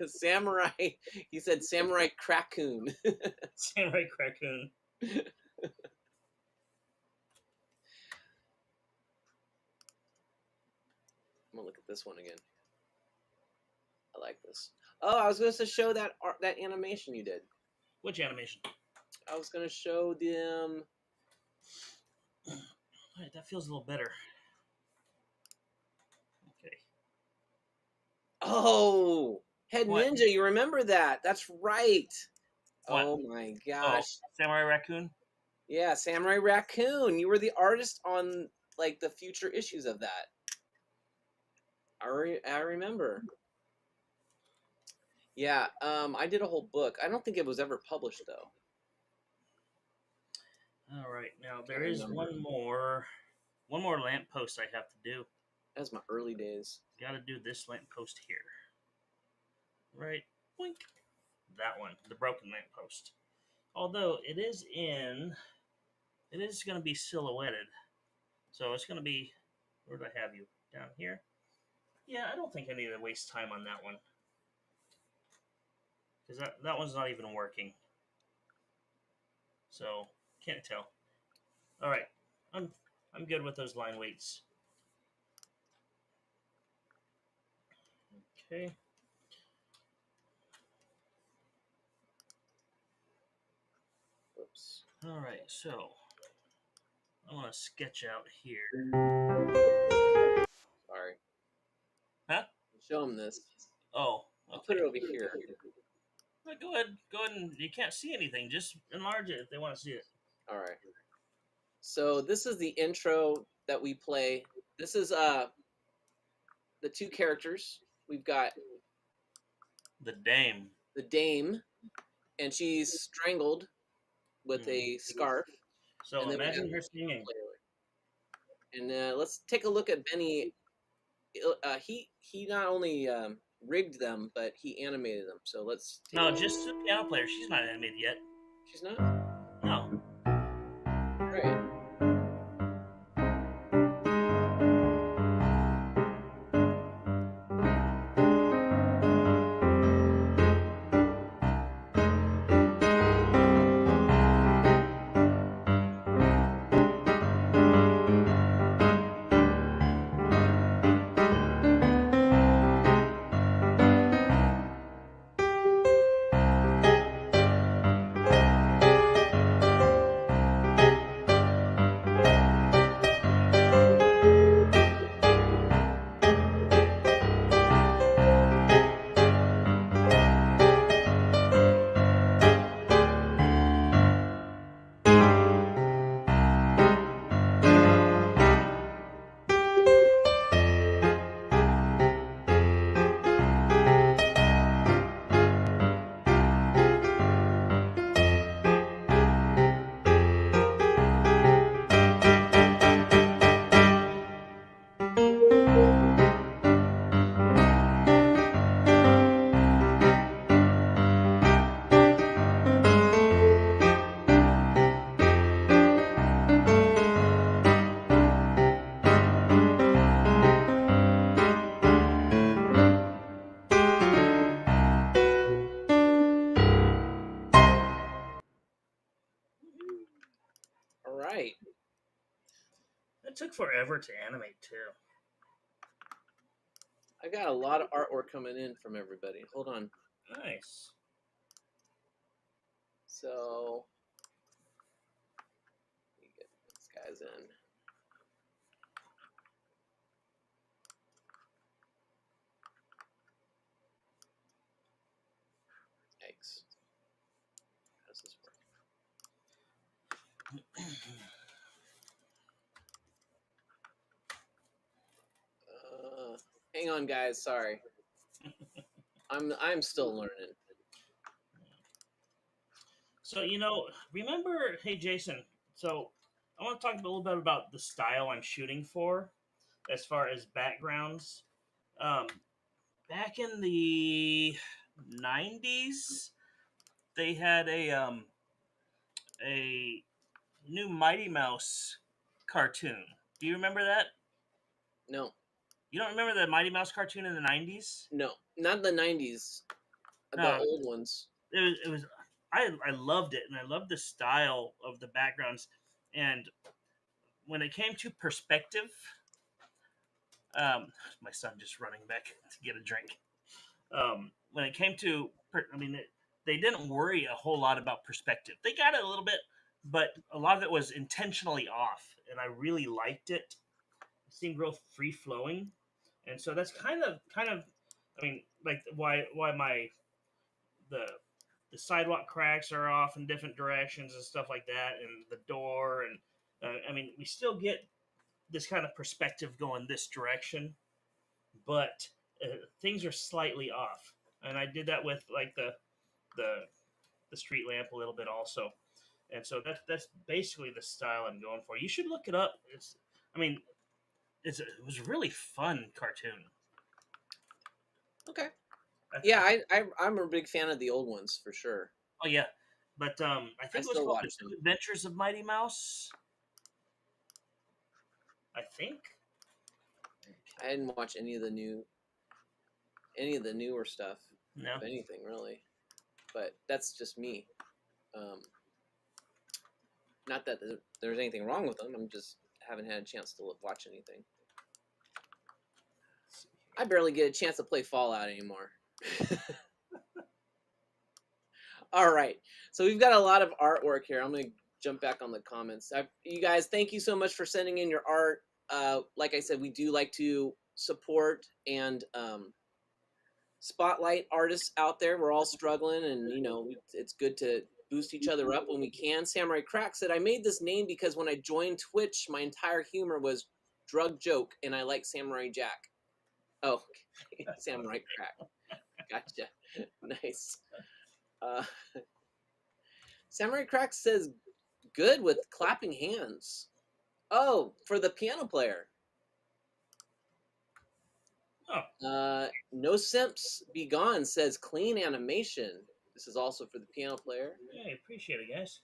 Samurai. He said Samurai Crackoon. Samurai Crackoon. I'm gonna look at this one again. I like this. Oh, I was going to show that animation you did. Which animation? I was going to show them. All right, that feels a little better. Okay. Oh, Head Ninja, you remember that? That's right. What? Oh my Oh, gosh. Samurai Raccoon. Yeah, Samurai Raccoon. You were the artist on like the future issues of that. I remember. Yeah, I did a whole book. I don't think it was ever published though. All right, now Can't there is remember. one more lamppost I have to do. That was my early days. Got to do this lamppost here. Right, boink. That one, the broken lamppost. Although it is going to be silhouetted, so it's going to be. Where do I have you? Down here. Yeah, I don't think I need to waste time on that one because that one's not even working. So can't tell. All right, I'm good with those line weights. Okay. Oops. All right, so I want to sketch out here. Sorry. Huh? Show them this. Oh, I'll okay. put it over here. Well, go ahead, and you can't see anything. Just enlarge it if they want to see it. All right. So this is the intro that we play. This is the two characters. We've got The dame. the dame, and she's strangled with a scarf. So And then we imagine have her singing. And let's take a look at Benny. He not only rigged them, but he animated them. So let's. No, just the piano player. She's not animated yet. She's not. No. Right. All right. It took forever to animate too. I got a lot of artwork coming in from everybody. Hold on. Nice. So let me get these guys in. Yikes. How does this work? Hang on, guys. Sorry. I'm still learning. So remember, hey Jason. So I want to talk a little bit about the style I'm shooting for, as far as backgrounds. Back in the '90s, they had a new Mighty Mouse cartoon. Do you remember that? No, You don't remember the Mighty Mouse cartoon in the '90s? no, not the '90s. The No, old ones. it was. I loved it, and I loved the style of the backgrounds. And when it came to perspective, my son just running back to get a drink. When it came to, they didn't worry a whole lot about perspective. They got it a little bit, but a lot of it was intentionally off, and I really liked it. It seemed real free flowing, and so that's kind of, like why my the the sidewalk cracks are off in different directions and stuff like that, and the door, and I mean, we still get this kind of perspective going this direction, but things are slightly off. And I did that with like the the street lamp a little bit also, and so that's basically the style I'm going for. You should look it up. I mean, it was a really fun cartoon. Okay. Yeah, I'm a big fan of the old ones for sure. Oh yeah, but I think it was called The them. Adventures of Mighty Mouse. I think. I didn't watch any of the newer stuff. No. If anything, really. But that's just me. Not that there's anything wrong with them. I'm just haven't had a chance to watch anything. I barely get a chance to play Fallout anymore. All right. So we've got a lot of artwork here. I'm going to jump back on the comments. You guys, thank you so much for sending in your art. Like I said, we do like to support and spotlight artists out there. We're all struggling, and you know, it's good to boost each other up when we can. Samurai Crack said, I made this name because when I joined Twitch, my entire humor was drug joke, and I like Samurai Jack. Oh, okay. Samurai Crack. Gotcha. Nice. Samurai Crack says, good with clapping hands. Oh, for the piano player. Oh. No Simps Be Gone says clean animation. This is also for the piano player. Yeah, I appreciate it, guys.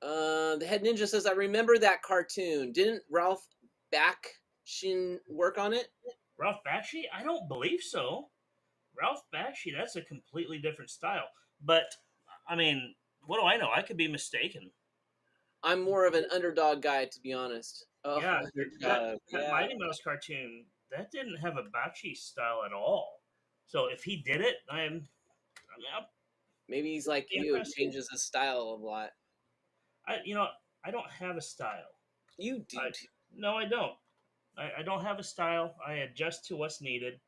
The Head Ninja says, I remember that cartoon. Didn't Ralph Bakshi work on it? Ralph Bakshi? I don't believe so. Ralph Bakshi, that's a completely different style. But, I mean, what do I know? I could be mistaken. I'm more of an underdog guy, to be honest. Oh, yeah, that Mighty Mouse cartoon, that didn't have a Bakshi style at all. So if he did it, maybe he's like you, it changes his style a lot. I don't have a style. You do. No, I don't. I don't have a style. I adjust to what's needed.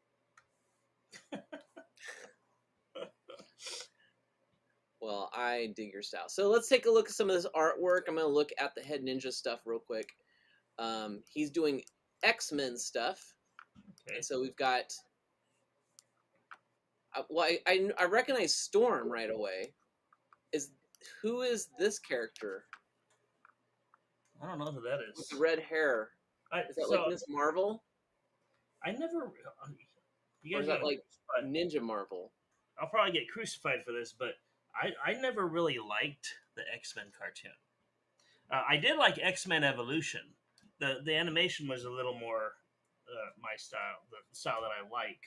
Well, I dig your style. So let's take a look at some of this artwork. I'm going to look at the Head Ninja stuff real quick. He's doing X-Men stuff. Okay. And so we've got... well, I recognize Storm right away. Who is this character? I don't know who that is. With the red hair. Is that like Miss Marvel? I never... You guys, or is that like Ninja Marvel? I'll probably get crucified for this, but I never really liked the X-Men cartoon. I did like X-Men Evolution. The animation was a little more my style, the style that I like.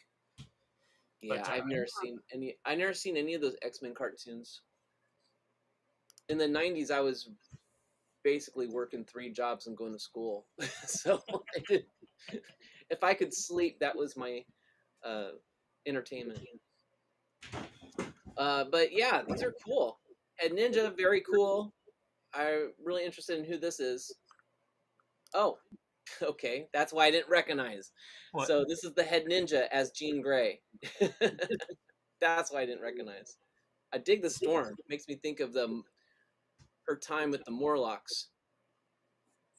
Yeah, but, I've never seen any of those X-Men cartoons. In the 90s, I was basically working 3 jobs and going to school. So if I could sleep, that was my entertainment. But yeah, these are cool. Head Ninja, very cool. I'm really interested in who this is. Oh, okay. That's why I didn't recognize. What? So this is the Head Ninja as Jean Grey. That's why I didn't recognize. I dig the Storm. It makes me think of her time with the Morlocks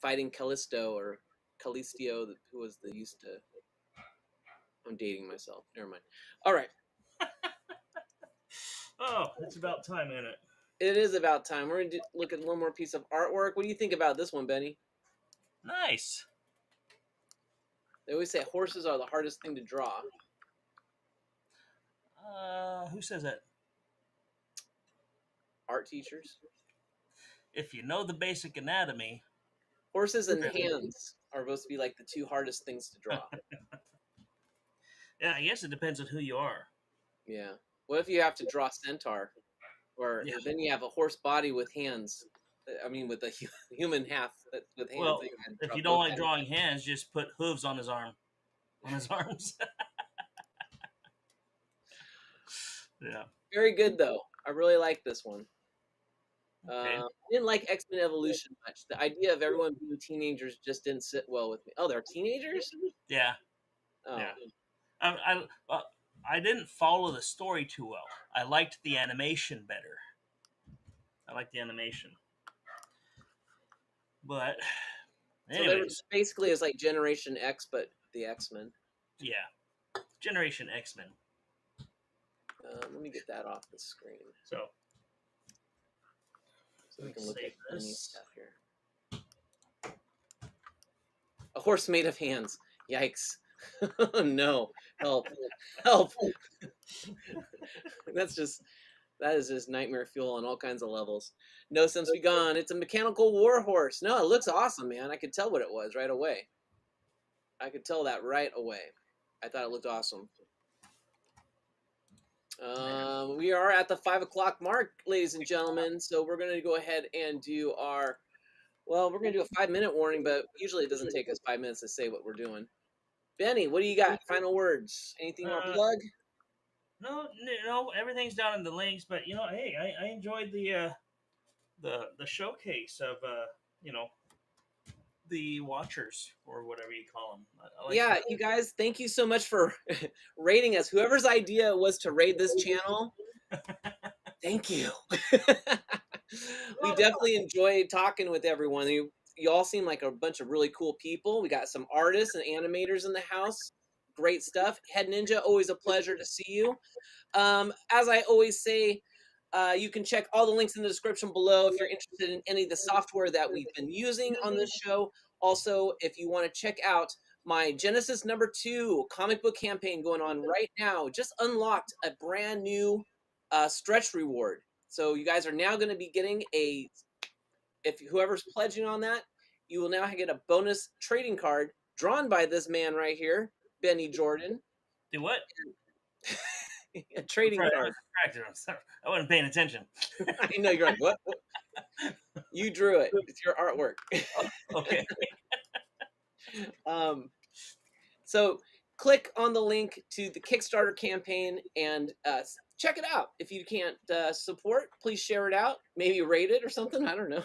fighting Callisto or Callistio, who was the used to... I'm dating myself. Never mind. All right. Oh, it's about time, isn't it? It is about time. We're going to look at one more piece of artwork. What do you think about this one, Benny? Nice. They always say horses are the hardest thing to draw. Who says that? Art teachers. If you know the basic anatomy. Horses and hands are supposed to be like the 2 hardest things to draw. Yeah, I guess it depends on who you are. Yeah. What if you have to draw centaur? Or then you have a horse body with hands. I mean, with a human half with hands. Well, if you don't like drawing hands, just put hooves on his arm. On his arms. Yeah. Very good, though. I really like this one. Okay. I didn't like X-Men Evolution much. The idea of everyone being teenagers just didn't sit well with me. Oh, they're teenagers? Yeah. Oh. Yeah. I didn't follow the story too well. I liked the animation better. I liked the animation. But anyways, so basically it's like Generation X, but the X-Men. Yeah, Generation X-Men. Let me get that off the screen So we can look at any this. stuff here. A horse made of hands. Yikes! No, help! Help! That is just nightmare fuel on all kinds of levels. No Sense Begun. It's a mechanical war horse. No, it looks awesome, man. I could tell what it was right away. I could tell that right away. I thought it looked awesome. We are at the 5 o'clock mark, ladies and gentlemen. So we're going to go ahead and do our, well, we're going to do a 5-minute warning, but usually it doesn't take us 5 minutes to say what we're doing. Benny, what do you got? Final words? Anything you want to plug? No, everything's down in the links. But hey, I enjoyed the showcase of the watchers or whatever you call them. Yeah, you guys, thank you so much for rating us. Whoever's idea it was to raid this channel, thank you. We definitely enjoyed talking with everyone. You all seem like a bunch of really cool people. We got some artists and animators in the house. Great stuff. Head Ninja, always a pleasure to see you. As I always say, you can check all the links in the description below if you're interested in any of the software that we've been using on this show. Also, if you want to check out my Genesis #2 comic book campaign going on right now, just unlocked a brand new stretch reward. So you guys are now going to be getting if whoever's pledging on that, you will now get a bonus trading card drawn by this man right here, Benny Jordan. Do what? A trading card. I wasn't paying attention. I know, you're like, what? You drew it. It's your artwork. Okay. So click on the link to the Kickstarter campaign and check it out. If you can't support, please share it out. Maybe rate it or something. I don't know.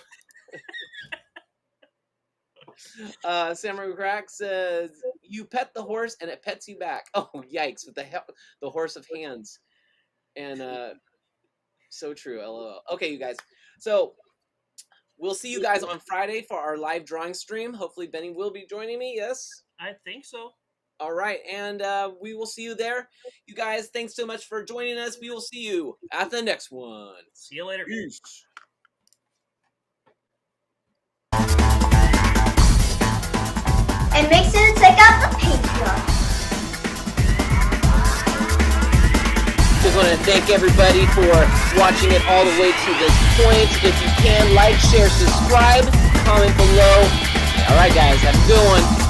Samurai Crack says, you pet the horse and it pets you back. Oh, yikes, with the horse of hands. And so true, LOL. Okay, you guys. So we'll see you guys on Friday for our live drawing stream. Hopefully Benny will be joining me, yes? I think so. All right, and we will see you there. You guys, thanks so much for joining us. We will see you at the next one. See you later. Peace. And make sure to check out the Patreon. Just want to thank everybody for watching it all the way to this point. If you can, like, share, subscribe, comment below. All right, guys, have a good one.